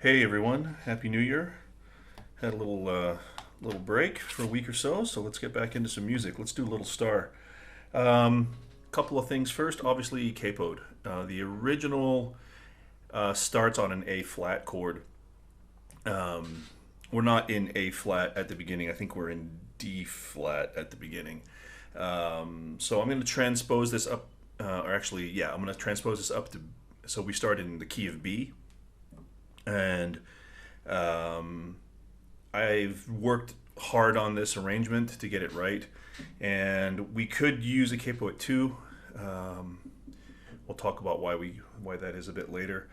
Hey everyone, Happy New Year. Had a little break for a week or so, so let's get back into some music. Let's do a little star. Couple of things first, obviously capoed. The original starts on an A flat chord. We're not in A flat at the beginning. I think we're in D flat at the beginning. So I'm going to transpose this up, I'm going to transpose this up to. So we start in the key of B, and I've worked hard on this arrangement to get it right, and we could use a capo at 2. We'll talk about why that is a bit later,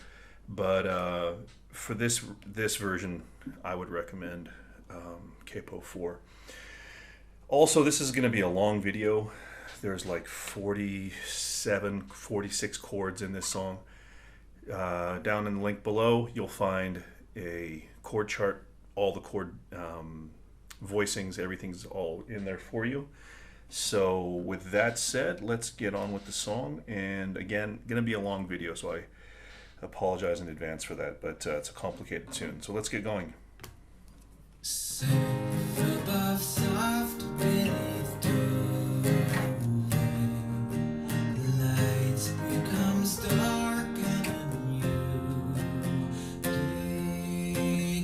but for this version, I would recommend capo 4. Also, this is going to be a long video. There's like 46 chords in this song. Down in the link below, you'll find a chord chart, all the chord voicings, everything's all in there for you. So with that said, let's get on with the song. And again, going to be a long video, so I apologize in advance for that, but it's a complicated tune. So let's get going. Safe above, soft beneath doorway, lights becomes dark and you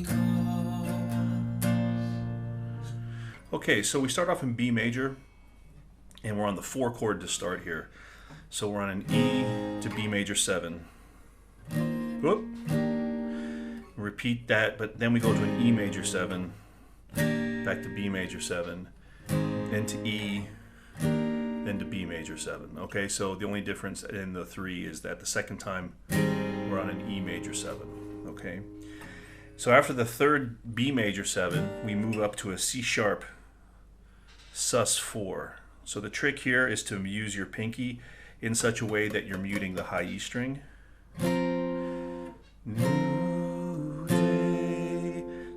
take off. Okay, so we start off in B major, and we're on the 4 chord to start here. So we're on an E to B major 7. Whoop. Repeat that, but then we go to an E major 7, back to B major 7, then to E, then to B major 7. Okay, so the only difference in the 3 is that the second time we're on an E major 7. Okay, so after the third B major 7, we move up to a C sharp sus 4. So the trick here is to use your pinky in such a way that you're muting the high E string.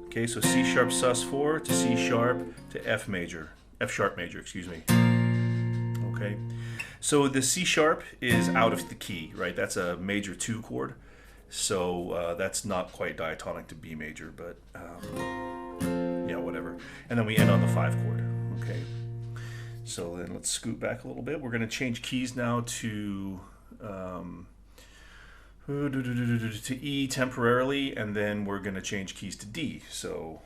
Okay, so C sharp sus 4 to C sharp to F sharp major, excuse me. Okay, so the C sharp is out of the key, right? That's a major 2 chord, so that's not quite diatonic to B major, but yeah, whatever. And then we end on the 5 chord. Okay, so then let's scoot back a little bit. We're going to change keys now to E temporarily, and then we're going to change keys to D. So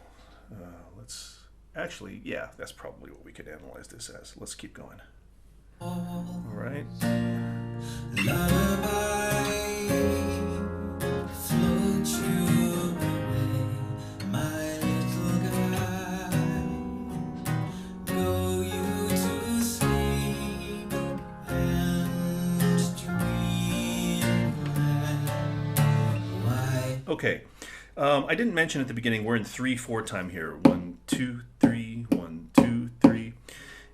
let's actually, yeah, that's probably what we could analyze this as. Let's keep going. All right. Okay, I didn't mention at the beginning we're in 3/4 time here. 1, 2, 3, 1, 2, 3.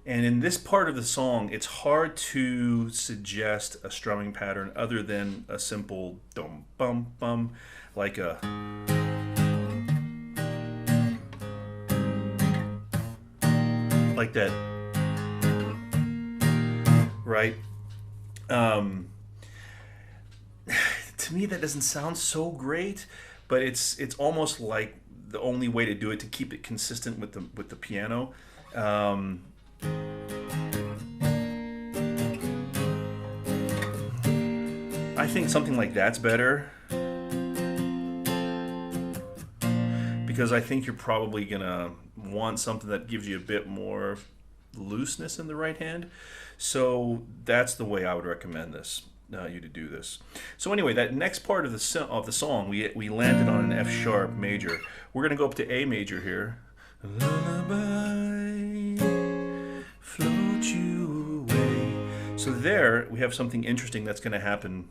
And in this part of the song, it's hard to suggest a strumming pattern other than a simple dum bum bum, like a like that, right? To me, that doesn't sound so great, but it's almost like the only way to do it to keep it consistent with the piano. I think something like that's better, because I think you're probably gonna want something that gives you a bit more looseness in the right hand. So that's the way I would recommend this. You to do this. So anyway, that next part of the song, we landed on an F sharp major. We're gonna go up to A major here. Lullaby, float you away. So there we have something interesting that's gonna happen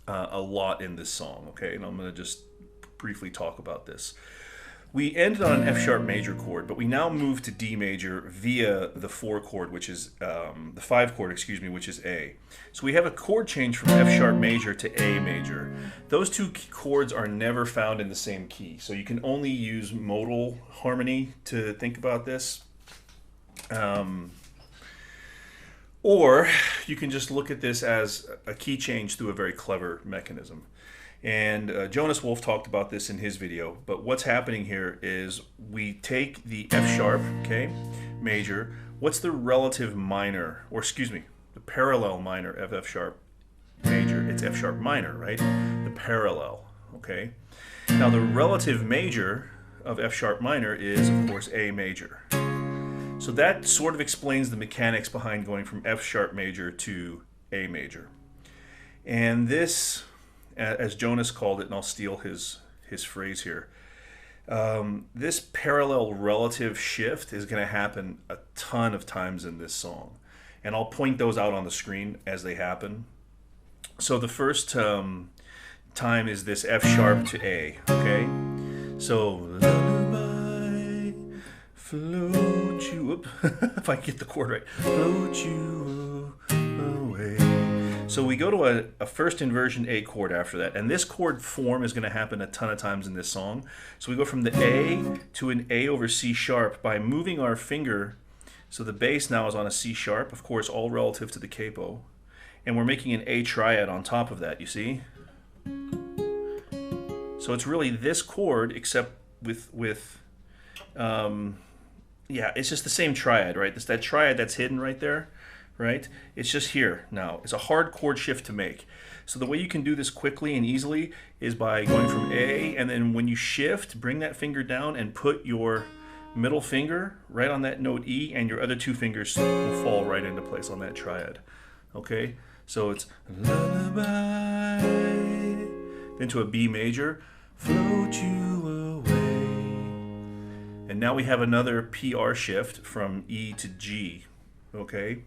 a lot in this song. Okay, and I'm gonna just briefly talk about this. We ended on an F sharp major chord, but we now move to D major via the 4 chord, which is the 5 chord, excuse me, which is A. So we have a chord change from F sharp major to A major. Those 2 chords are never found in the same key, so you can only use modal harmony to think about this. Or you can just look at this as a key change through a very clever mechanism. And Jonas Wolf talked about this in his video, but what's happening here is we take the F sharp, okay, major. What's the relative minor, or excuse me, the parallel minor of F sharp major? It's F sharp minor, right? The parallel, okay? Now the relative major of F sharp minor is, of course, A major. So that sort of explains the mechanics behind going from F sharp major to A major. And this, as Jonas called it, and I'll steal his phrase here, this parallel relative shift is going to happen a ton of times in this song. And I'll point those out on the screen as they happen. So the first time is this F sharp to A, okay? So, lullaby, float you, whoop, if I get the chord right, float you away. So we go to a first inversion A chord after that, and this chord form is going to happen a ton of times in this song. So we go from the A to an A over C sharp by moving our finger. So the bass now is on a C sharp, of course, all relative to the capo, and we're making an A triad on top of that, you see? So it's really this chord, except with yeah, it's just the same triad, right? It's that triad that's hidden right there, right? It's just here now. It's a hard chord shift to make. So the way you can do this quickly and easily is by going from A, and then when you shift, bring that finger down and put your middle finger right on that note E, and your other two fingers will fall right into place on that triad. Okay? So it's lullaby, then to a B major, float you away. And now we have another PR shift from E to G, okay?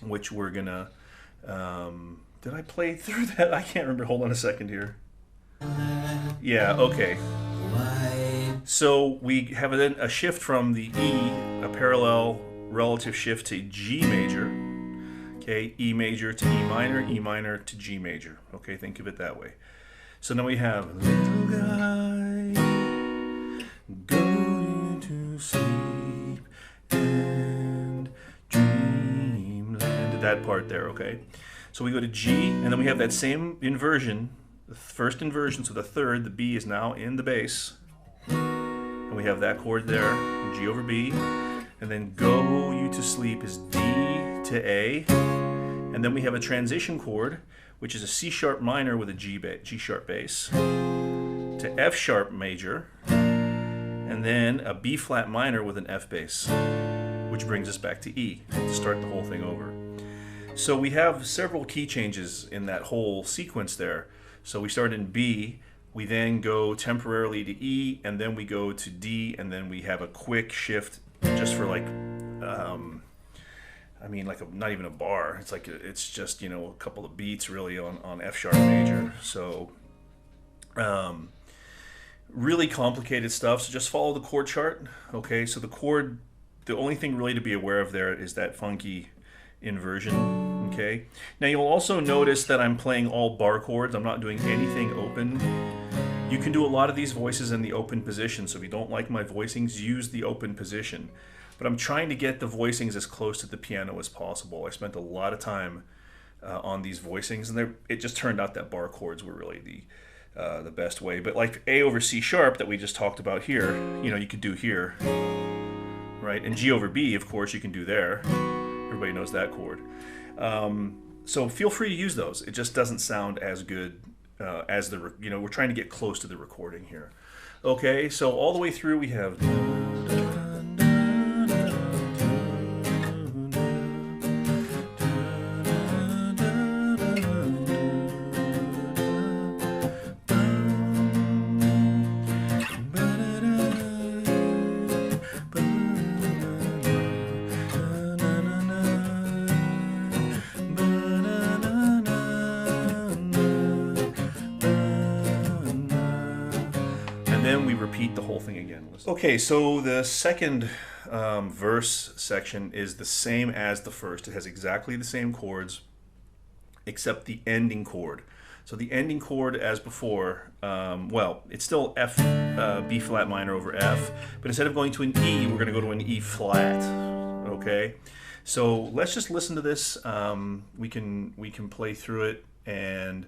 Which we're gonna, did I play through that? I can't remember, hold on a second here. Yeah, okay. So we have then a shift from the E, a parallel relative shift to G major, okay? E major to E minor to G major, okay? Think of it that way. So now we have little guy, go to sleep and dreamland. That part there, okay? So we go to G, and then we have that same inversion, the first inversion, so the third, the B is now in the bass. And we have that chord there, G over B. And then go you to sleep is D to A. And then we have a transition chord, which is a C sharp minor with a G sharp bass, to F sharp major, and then a B flat minor with an F bass, which brings us back to E to start the whole thing over. So we have several key changes in that whole sequence there. So we start in B, we then go temporarily to E, and then we go to D, and then we have a quick shift just for like I mean, like not even a bar. It's like it's just, you know, a couple of beats really on F sharp major. So really complicated stuff. So just follow the chord chart. Okay, so the chord, the only thing really to be aware of there is that funky inversion. Okay. Now you'll also notice that I'm playing all bar chords. I'm not doing anything open. You can do a lot of these voices in the open position. So if you don't like my voicings, use the open position. But I'm trying to get the voicings as close to the piano as possible. I spent a lot of time on these voicings, and it just turned out that bar chords were really the best way. But like A over C sharp that we just talked about here, you know, you could do here, right? And G over B, of course, you can do there. Everybody knows that chord. So feel free to use those. It just doesn't sound as good as the, you know, we're trying to get close to the recording here. Okay, so all the way through we have. Then we repeat the whole thing again. Okay, so the second verse section is the same as the first. It has exactly the same chords, except the ending chord. So the ending chord, as before, well, it's still F, B flat minor over F, but instead of going to an E, we're going to go to an E flat. Okay, so let's just listen to this. We can play through it, and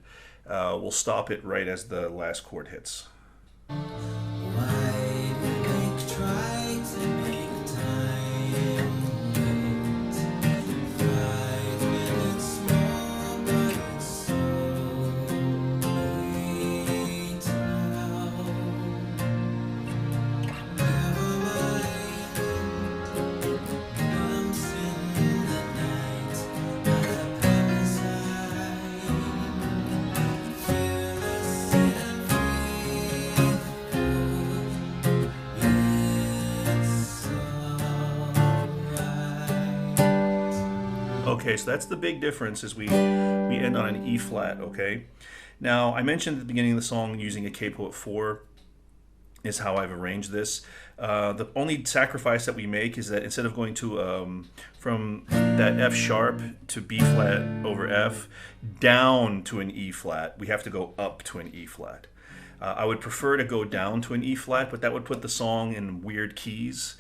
we'll stop it right as the last chord hits. Why do we try to make time wait? Fight when it's small, but it's so late now. Never mind, bumps in the night. I promise I fearless and faithful. Okay, so that's the big difference is we end on an E flat, okay? Now, I mentioned at the beginning of the song using a capo at 4 is how I've arranged this. The only sacrifice that we make is that instead of going to from that F sharp to B flat over F down to an E flat, we have to go up to an E flat. I would prefer to go down to an E flat, but that would put the song in weird keys.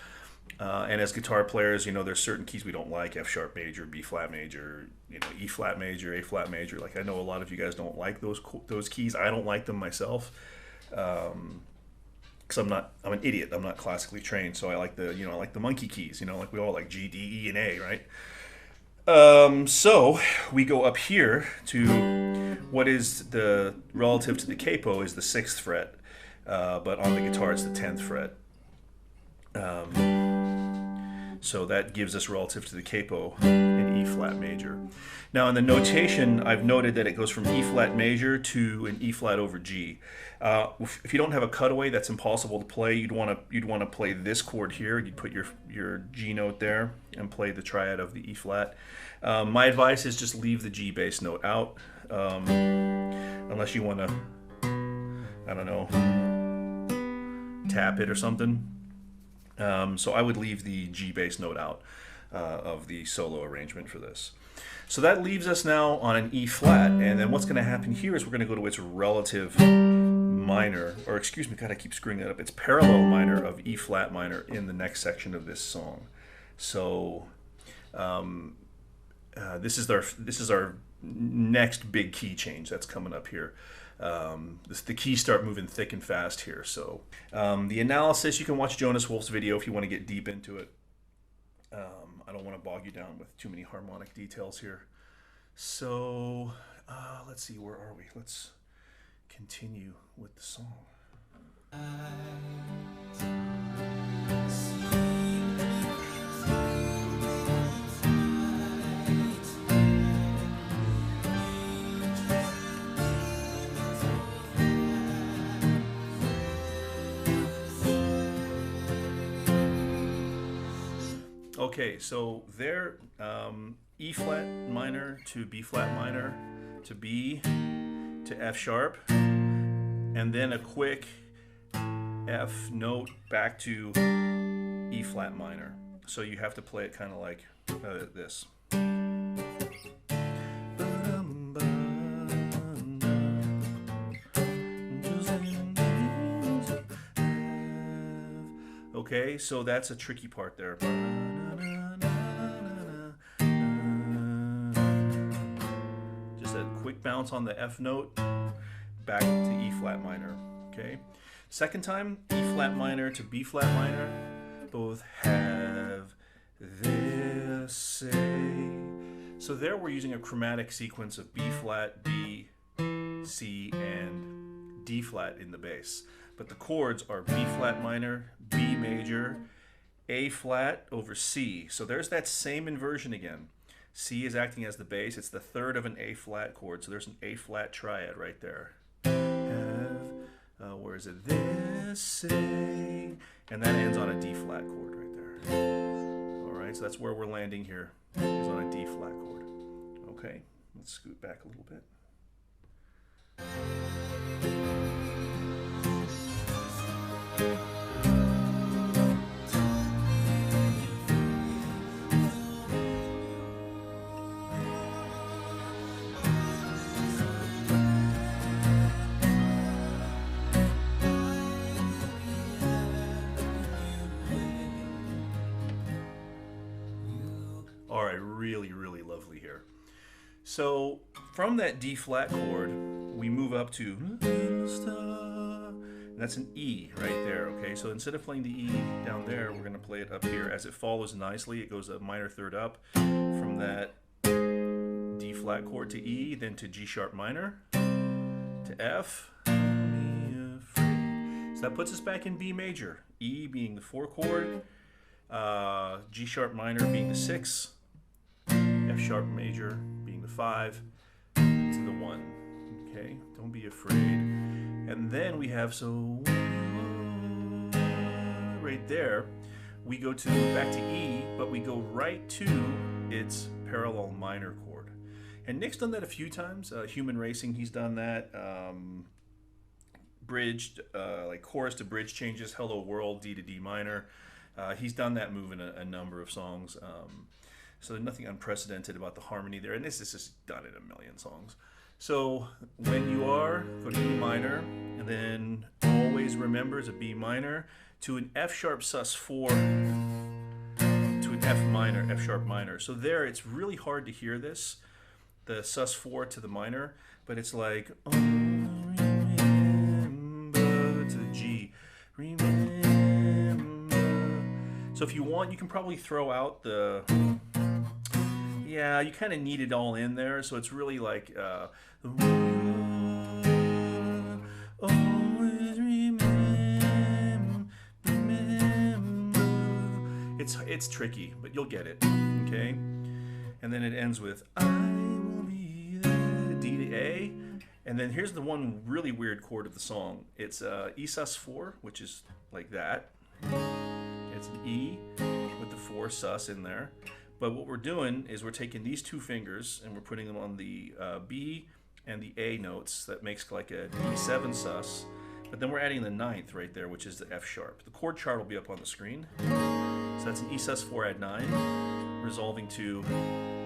And as guitar players, you know, there's certain keys we don't like: F sharp major, B flat major, you know, E flat major, A flat major. Like, I know a lot of you guys don't like those keys. I don't like them myself, because I'm an idiot. I'm not classically trained, so I like the monkey keys. You know, like we all like G, D, E, and A, right? So we go up here to what is the relative to the capo is the 6th fret, but on the guitar it's the 10th fret. So that gives us relative to the capo an E flat major. Now in the notation, I've noted that it goes from E flat major to an E flat over G. If you don't have a cutaway, that's impossible to play. You'd want to play this chord here. You'd put your G note there and play the triad of the E flat. My advice is just leave the G bass note out, unless you want to, I don't know, tap it or something. So I would leave the G bass note out of the solo arrangement for this. So that leaves us now on an E flat, and then what's going to happen here is we're going to go to its relative minor, or excuse me, God, I keep screwing that up. It's parallel minor of E flat minor in the next section of this song. So this is our next big key change that's coming up here. The keys start moving thick and fast here. So the analysis, you can watch Jonas Wolf's video if you want to get deep into it. I don't want to bog you down with too many harmonic details here. So let's see, where are we? Let's continue with the song. Okay, so there, E flat minor to B flat minor to B to F sharp, and then a quick F note back to E flat minor. So you have to play it kind of like this. Okay, so that's a tricky part there. Just a quick bounce on the F note, back to E flat minor. Okay, second time, E flat minor to B flat minor, both have this say. So there we're using a chromatic sequence of B flat, D, C, and D flat in the bass. But the chords are B flat minor, B major, A flat over C. So there's that same inversion again. C is acting as the bass. It's the third of an A flat chord. So there's an A flat triad right there. Where is it? This say. And that ends on a D flat chord right there. All right, so that's where we're landing here, is on a D flat chord. Okay, let's scoot back a little bit. All right, really, really lovely here. So from that D flat chord, we move up to, and that's an E right there, okay? So instead of playing the E down there, we're gonna play it up here. As it follows nicely, it goes a minor third up from that D flat chord to E, then to G sharp minor, to F, so that puts us back in B major. E being the 4 chord, G sharp minor being the 6, F sharp major being the 5, to the 1. Okay, don't be afraid. And then we have right there. We go to back to E, but we go right to its parallel minor chord. And Nick's done that a few times. Human Racing, he's done that. Bridged, like chorus to bridge changes, Hello World, D to D minor. He's done that move in a number of songs. So there's nothing unprecedented about the harmony there. And this is just done in a million songs. So when you are, go to E minor, and then always remember it's a B minor, to an F sharp sus4, to an F minor, F sharp minor. So there, it's really hard to hear this, the sus4 to the minor, but it's like, oh, remember, to the G, remember. So if you want, you can probably throw out the, yeah, you kind of need it all in there, so it's really like, always remember. It's tricky, but you'll get it, okay? And then it ends with, I will be there, D to A. And then here's the one really weird chord of the song. It's E sus4, which is like that. It's an E with the 4 sus in there. But what we're doing is we're taking these 2 fingers and we're putting them on the B and the A notes. That makes like a D7 sus. But then we're adding the 9th right there, which is the F sharp. The chord chart will be up on the screen. So that's an E sus4 add 9, resolving to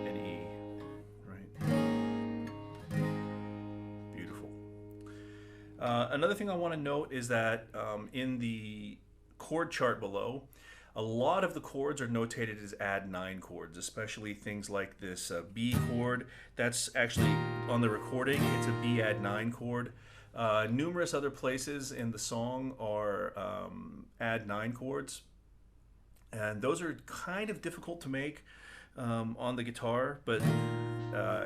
an E. Right? Beautiful. Another thing I want to note is that in the chord chart below, a lot of the chords are notated as add 9 chords, especially things like this B chord. That's actually on the recording, it's a B add 9 chord. Numerous other places in the song are add 9 chords, and those are kind of difficult to make on the guitar, but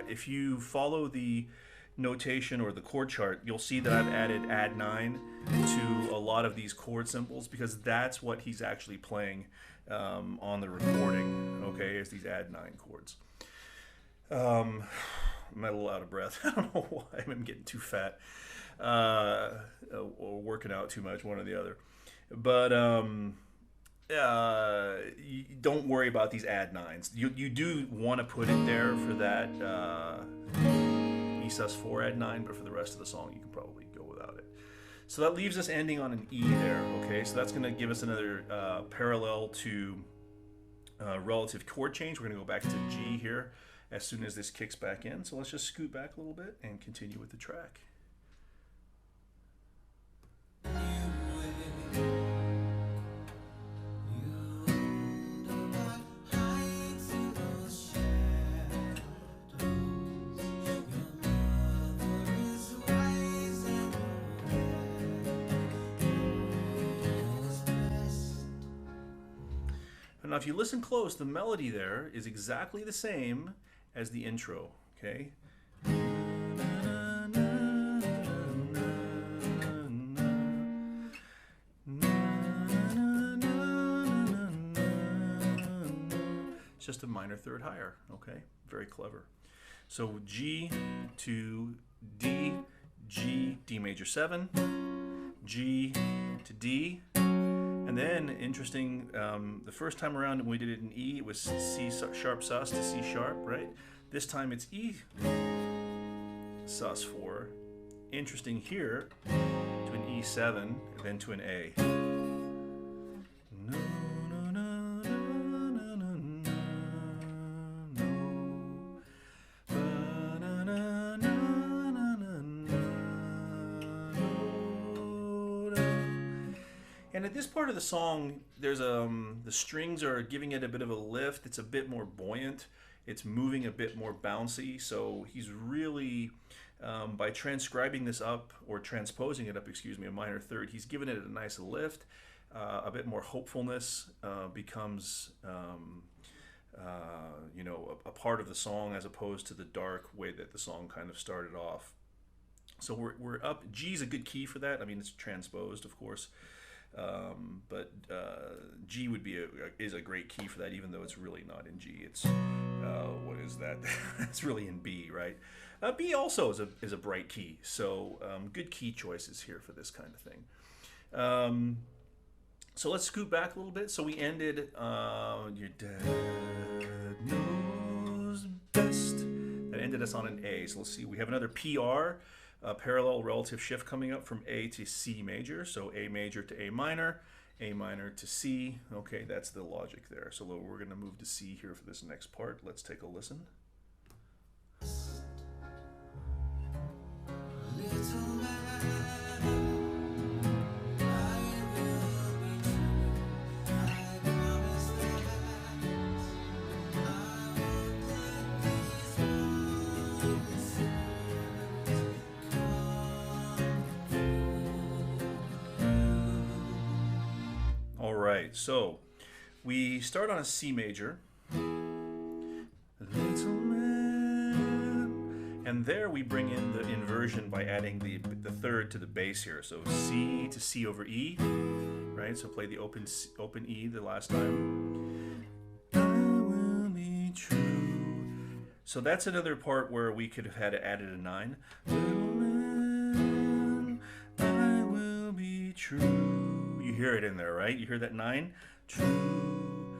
if you follow the notation or the chord chart, you'll see that I've added add 9 to a lot of these chord symbols because that's what he's actually playing on the recording, okay, is these add 9 chords. I'm a little out of breath. I don't know why. I'm getting too fat or working out too much, one or the other. But don't worry about these add 9s. You do want to put it there for that E sus4 add 9, but for the rest of the song you can probably go without it. So that leaves us ending on an E there, okay? So that's going to give us another parallel to relative chord change. We're going to go back to G here as soon as this kicks back in. So let's just scoot back a little bit and continue with the track. Now, if you listen close, the melody there is exactly the same as the intro, okay? It's just a minor third higher, okay? Very clever. So G to D, G, D major 7, G to D. And then, interesting, the first time around when we did it in E, it was C sharp sus to C sharp, right? This time it's E sus4. Interesting here, to an E7, and then to an A. And at this part of the song, there's the strings are giving it a bit of a lift. It's a bit more buoyant. It's moving a bit more bouncy. So he's really By transcribing this up, or transposing it up, excuse me, a minor third, he's given it a nice lift. A bit more hopefulness becomes, a part of the song, as opposed to the dark way that the song kind of started off. So we're up. G's a good key for that. I mean, it's transposed, of course, but G is a great key for that, even though it's really not in G. It's what is that? It's really in B, right? B also is a bright key. So good key choices here for this kind of thing. So let's scoot back a little bit. So we ended Your Dad Knows Best. That ended us on an A. So let's see. We have another PR, parallel relative shift, coming up from A to C major. So A major to A minor to C. Okay, that's the logic there. So we're going to move to C here for this next part. Let's take a listen. Little man, All right, so we start on a C major. Little man. And there we bring in the inversion by adding the third to the bass here. So C to C over E, right? So play the open E the last time. I will be true. So that's another part where we could have had added a 9. Little man, I will be true. You hear it in there, right? You hear that 9? True,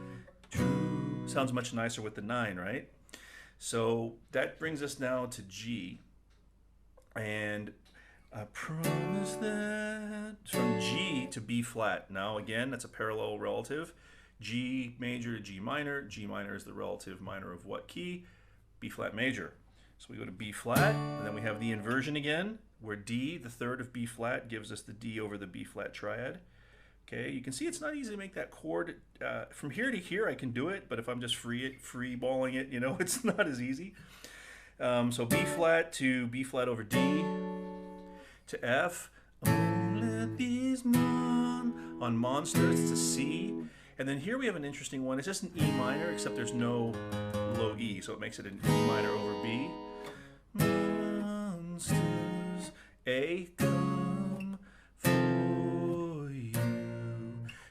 true. Sounds much nicer with the 9, right? So that brings us now to G. And I promise that, from G to B flat. Now again, that's a parallel relative. G major to G minor. G minor is the relative minor of what key? B flat major. So we go to B flat, and then we have the inversion again, where D, the third of B flat, gives us the D over the B flat triad. Okay, you can see it's not easy to make that chord. From here to here, I can do it, but if I'm just free balling it, it's not as easy. So B flat to B flat over D to F. Oh, let these on monsters, it's a C. And then here we have an interesting one. It's just an E minor, except there's no low E, so it makes it an E minor over B. Monsters, A, come for you.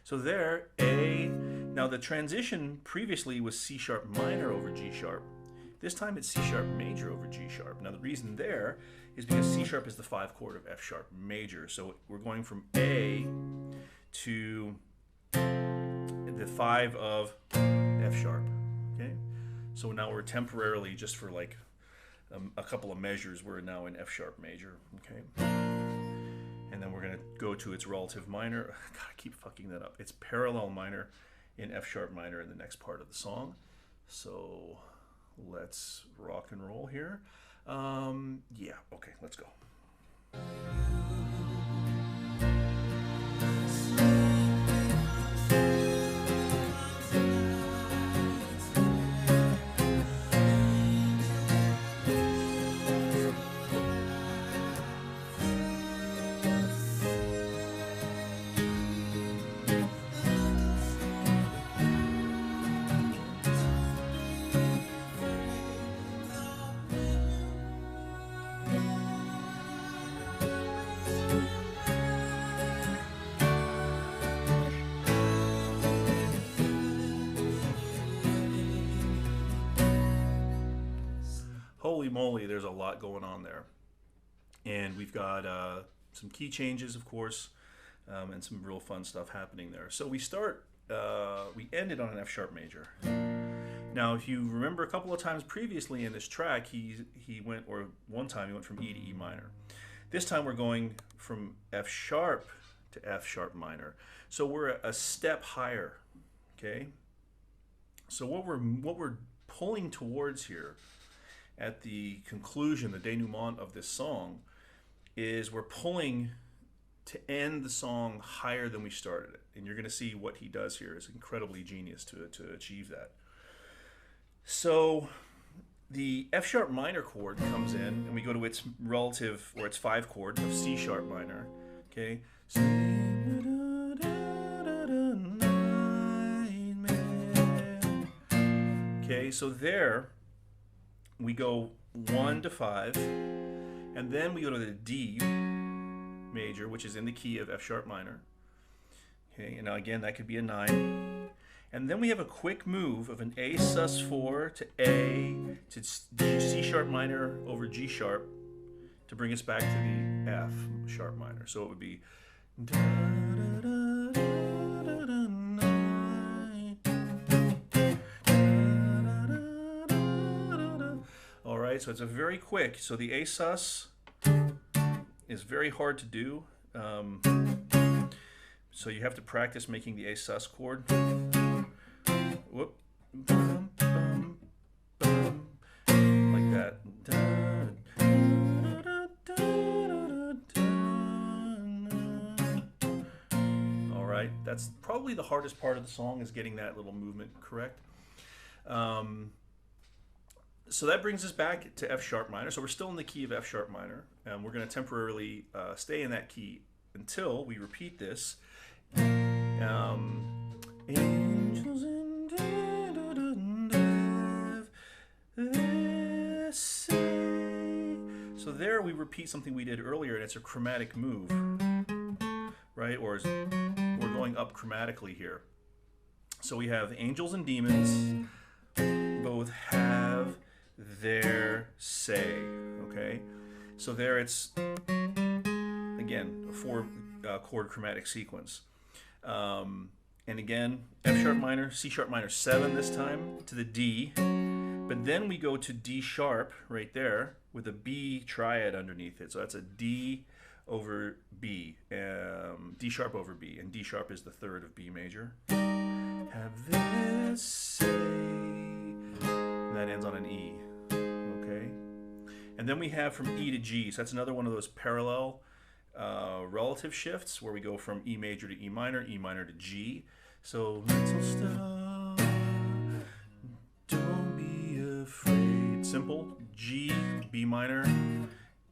So there, A. Now the transition previously was C sharp minor over G sharp. This time it's C sharp major over G sharp. Now the reason there is because C sharp is the 5 chord of F sharp major. So we're going from A to the 5 of F sharp. Okay, so now we're temporarily, just for like a couple of measures, we're now in F sharp major. Okay, and then we're going to go to its relative minor. God, I keep fucking that up. It's parallel minor in F sharp minor in the next part of the song. So let's rock and roll here. Yeah, okay, let's go. Holy moly, there's a lot going on there. And we've got some key changes, of course, and some real fun stuff happening there. So we ended on an F sharp major. Now, if you remember a couple of times previously in this track, one time he went from E to E minor. This time we're going from F sharp to F sharp minor. So we're a step higher, okay? So what we're pulling towards here at the conclusion, the denouement of this song, is we're pulling to end the song higher than we started it. And you're going to see what he does here is incredibly genius to achieve that. So the F sharp minor chord comes in, and we go to its relative, or its 5 chord of C sharp minor. Okay, so, okay, so there we go 1 to 5, and then we go to the D major, which is in the key of F sharp minor. Okay, and now again, that could be a 9. And then we have a quick move of an A sus4 to A to C sharp minor over G sharp to bring us back to the F sharp minor. So it would be all right, so it's a very quick. So the A sus is very hard to do. So you have to practice making the A sus chord. Whoop. Bum, bum, bum. Like that. All right, that's probably the hardest part of the song, is getting that little movement correct. So that brings us back to F sharp minor. So we're still in the key of F sharp minor, and we're going to temporarily stay in that key until we repeat this. Angels and so there we repeat something we did earlier, and it's a chromatic move, right? Or we're going up chromatically here. So we have angels and demons both have their say, okay? So there it's, again, a 4 chord chromatic sequence. And again, F sharp minor, C sharp minor 7 this time to the D. But then we go to D sharp right there with a B triad underneath it. So that's a D over B, D sharp over B, and D sharp is the 3rd of B major. Have this say, and that ends on an E, okay? And then we have from E to G, so that's another one of those parallel relative shifts where we go from E major to E minor to G. So little star, don't be afraid. Simple. G, B minor,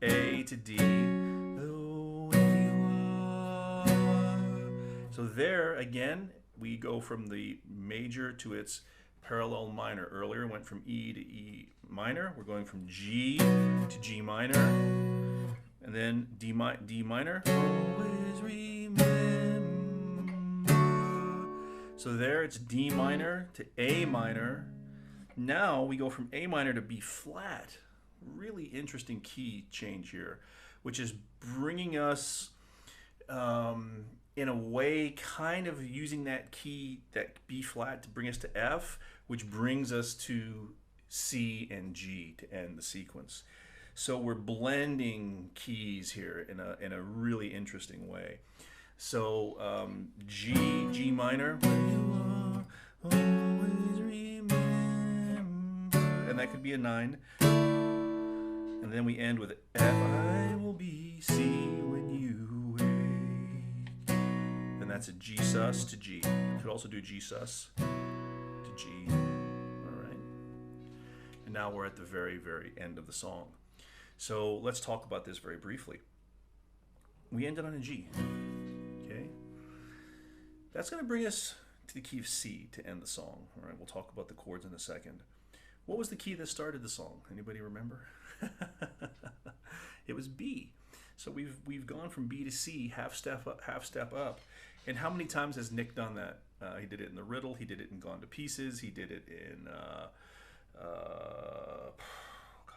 A to D, the way you are. So there again, we go from the major to its parallel minor. Earlier went from E to E minor. We're going from G to G minor, and then D minor. Always remember. So there it's D minor to A minor. Now we go from A minor to B flat. Really interesting key change here, which is bringing us, in a way, kind of using that key, that B flat, to bring us to F, which brings us to C and G to end the sequence. So we're blending keys here in a really interesting way. So G minor, always remember, and that could be a 9. And then we end with F, I will be C when you wake. And that's a G sus to G. You could also do G sus to G. All right. And now we're at the very, very end of the song. So let's talk about this very briefly. We ended on a G. Okay. That's going to bring us to the key of C to end the song. All right. We'll talk about the chords in a second. What was the key that started the song? Anybody remember? It was B. So we've gone from B to C, half step up. And how many times has Nik done that? He did it in The Riddle. He did it in Gone to Pieces. He did it in God,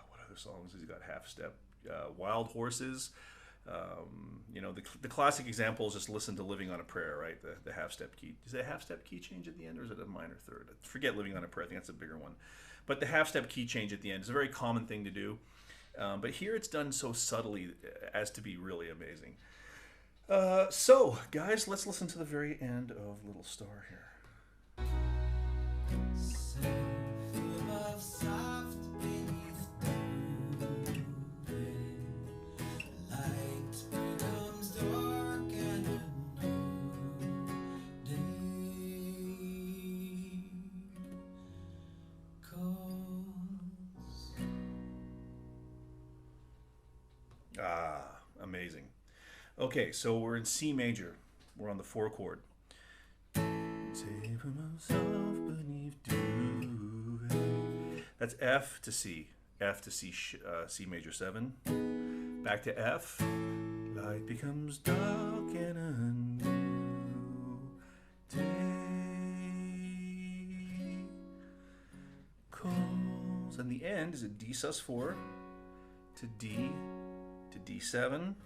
what other songs has he got half step? Wild Horses. The classic example is just listen to Living on a Prayer, right? The half step key. Is it a half step key change at the end, or is it a minor third? Forget Living on a Prayer. I think that's a bigger one. But the half step key change at the end is a very common thing to do. But here it's done so subtly as to be really amazing. So, guys, let's listen to the very end of Little Star here. Ah, amazing. Okay, so we're in C major. We're on the 4 chord. Save myself beneath duvet. That's F to C. F to C, C major 7. Back to F. Light becomes dark and a new day calls. And the end is a D sus4 to D to D7.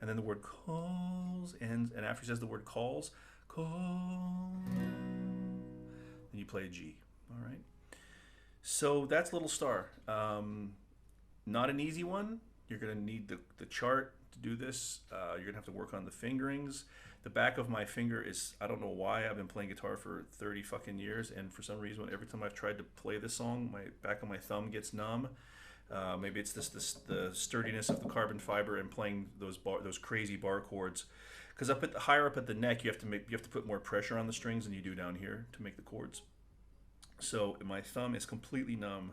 And then the word calls ends, and after he says the word calls, call, then you play a G. All right. So that's Little Star. Not an easy one. You're going to need the chart to do this. You're going to have to work on the fingerings. The back of my finger is, I don't know why, I've been playing guitar for 30 fucking years, and for some reason, every time I've tried to play this song, my back of my thumb gets numb. Maybe it's the sturdiness of the carbon fiber and playing those crazy bar chords. Because higher up at the neck, you have to put more pressure on the strings than you do down here to make the chords. So my thumb is completely numb,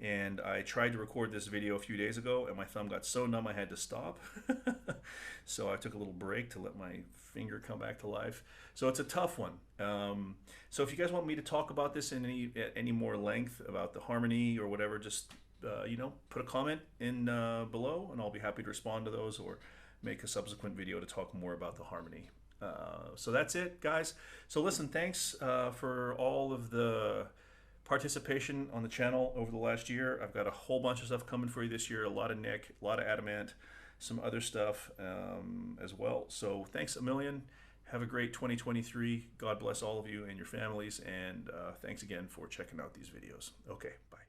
and I tried to record this video a few days ago, and my thumb got so numb I had to stop. So I took a little break to let my finger come back to life. So it's a tough one. So if you guys want me to talk about this in any more length about the harmony or whatever, just put a comment in below, and I'll be happy to respond to those or make a subsequent video to talk more about the harmony. So that's it, guys. So listen, thanks for all of the participation on the channel over the last year. I've got a whole bunch of stuff coming for you this year. A lot of Nik, a lot of Adamant, some other stuff as well. So thanks a million. Have a great 2023. God bless all of you and your families. And thanks again for checking out these videos. Okay, bye.